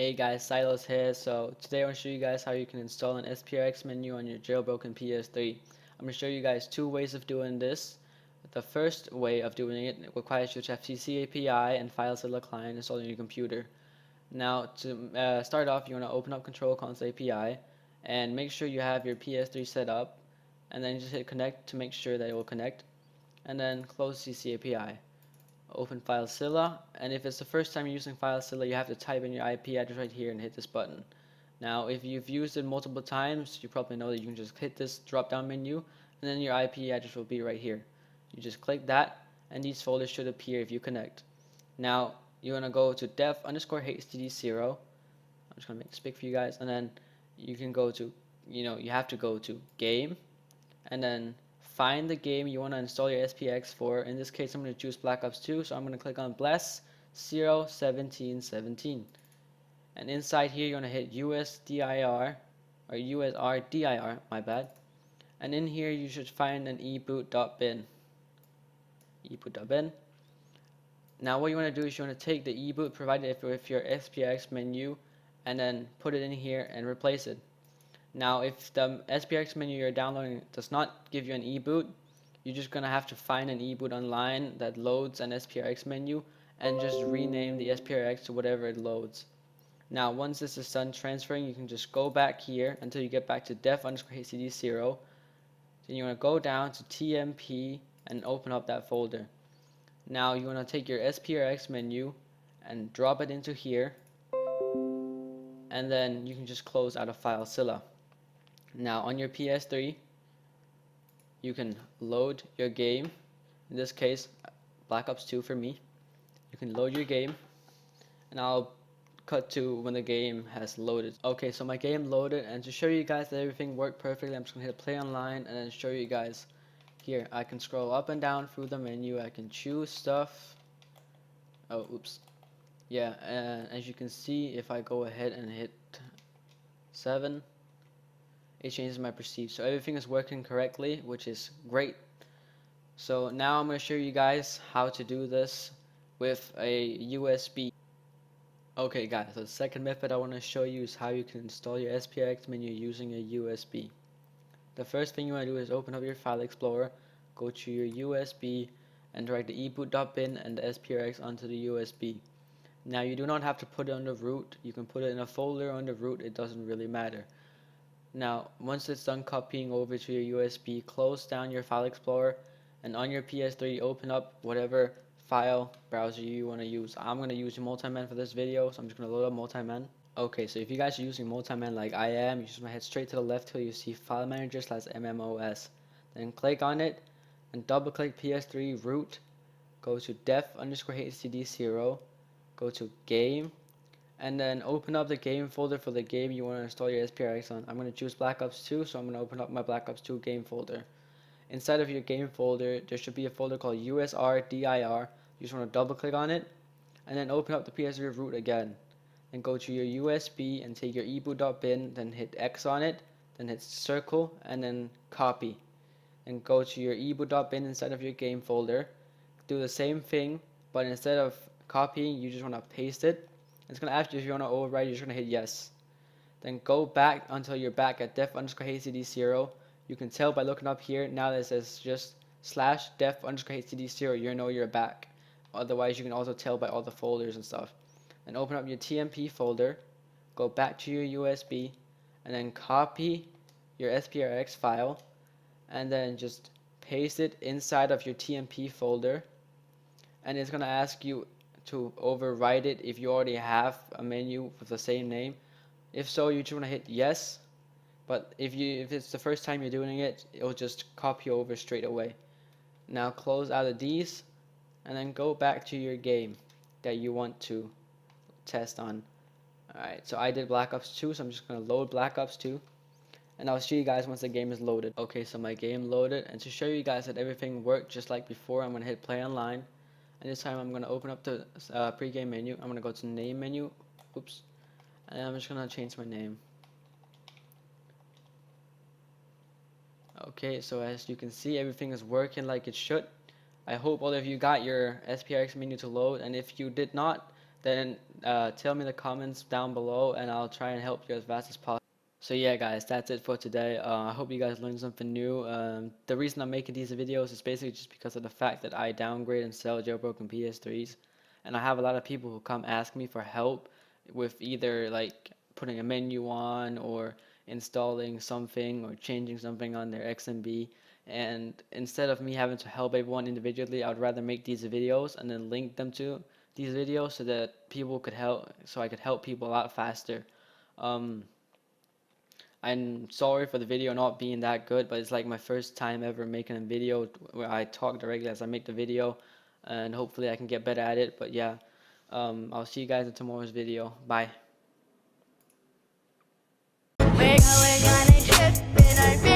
Hey guys, Silos here. So today I want to show you guys how you can install an SPRX menu on your jailbroken PS3. I'm going to show you guys two ways of doing this. The first way of doing it requires you to have CC API and FileZilla client installed on your computer. Now to start off, you want to open up Control Console API and make sure you have your PS3 set up, and then just hit connect to make sure that it will connect, and then close CC API. Open FileZilla, and if it's the first time you're using FileZilla, you have to type in your IP address right here and hit this button. Now, if you've used it multiple times, you probably know that you can just hit this drop-down menu, and then your IP address will be right here. You just click that, and these folders should appear if you connect. Now, you're gonna go to def_htd0. I'm just gonna make this big for you guys, and then you can go to, you have to go to game, and then find the game you want to install your SPX for. In this case, I'm going to choose Black Ops 2, so I'm going to click on Bless 01717. And inside here, you're going to hit USDIR, or USRDIR, my bad. And in here, you should find an eboot.bin. eboot.bin. Now, what you want to do is you want to take the eboot provided with your SPX menu and then put it in here and replace it. Now, if the SPRX menu you're downloading does not give you an eboot, you're just going to have to find an eboot online that loads an SPRX menu and just rename the SPRX to whatever it loads. Now, once this is done transferring, you can just go back here until you get back to def_htd0. Then you want to go down to TMP and open up that folder. Now, you want to take your SPRX menu and drop it into here, and then you can just close out of FileZilla. Now on your PS3, you can load your game. In this case, Black Ops 2 for me. You can load your game, and I'll cut to when the game has loaded. Okay, so my game loaded, and to show you guys that everything worked perfectly, I'm just going to hit play online and then show you guys. Here, I can scroll up and down through the menu. I can choose stuff. Oh, oops. Yeah, and as you can see, if I go ahead and hit 7, it changes my perceive. So everything is working correctly, which is great. So now I'm going to show you guys how to do this with a USB. Okay guys, so the second method I want to show you is how you can install your SPRX menu using a USB. The first thing you want to do is open up your file explorer, go to your USB, and drag the eboot.bin and the SPRX onto the USB. Now you do not have to put it on the root. You can put it in a folder on the root. It doesn't really matter. Now, once it's done copying over to your USB, close down your file explorer, and on your PS3, open up whatever file browser you want to use. I'm going to use Multiman for this video, so I'm just going to load up Multiman. Okay, so if you guys are using Multiman like I am, you just want to head straight to the left till you see File Manager /MMOS. Then click on it, and double click PS3 root, go to def_htd0, go to game, and then open up the game folder for the game you want to install your SPRX on. I'm going to choose Black Ops 2, so I'm going to open up my Black Ops 2 game folder. Inside of your game folder, there should be a folder called USRDIR. You just want to double click on it, and then open up the PS3 root again. Then go to your USB and take your eboot.bin, then hit X on it, then hit circle, and then copy. And go to your eboot.bin inside of your game folder. Do the same thing, but instead of copying, you just want to paste it. It's going to ask you if you want to overwrite. You're just going to hit yes. Then go back until you're back at def_htd0. You can tell by looking up here, now that it says just /def_htd0, you know you're back. Otherwise, you can also tell by all the folders and stuff. Then open up your TMP folder, go back to your USB, and then copy your SPRX file, and then just paste it inside of your TMP folder. And it's going to ask you to overwrite it if you already have a menu with the same name. If so, you just want to hit yes, but if it's the first time you're doing it, it'll just copy over straight away. Now close out of these, and then go back to your game that you want to test on. Alright, so I did Black Ops 2, so I'm just going to load Black Ops 2, and I'll show you guys once the game is loaded. Okay, so my game loaded, and to show you guys that everything worked just like before, I'm going to hit play online. And this time I'm going to open up the pre-game menu. I'm going to go to name menu. Oops. And I'm just going to change my name. Okay, so as you can see, everything is working like it should. I hope all of you got your SPRX menu to load. And if you did not, then tell me in the comments down below, and I'll try and help you as fast as possible. So yeah, guys, that's it for today. I hope you guys learned something new. The reason I'm making these videos is basically just because of the fact that I downgrade and sell jailbroken PS3s, and I have a lot of people who come ask me for help with either like putting a menu on, or installing something, or changing something on their XMB. And instead of me having to help everyone individually, I would rather make these videos and then link them to these videos so that people could help, so I could help people a lot faster. Um, I'm sorry for the video not being that good, but it's like my first time ever making a video where I talk directly as I make the video, and hopefully I can get better at it. But yeah, I'll see you guys in tomorrow's video. Bye. We're going on a trip in our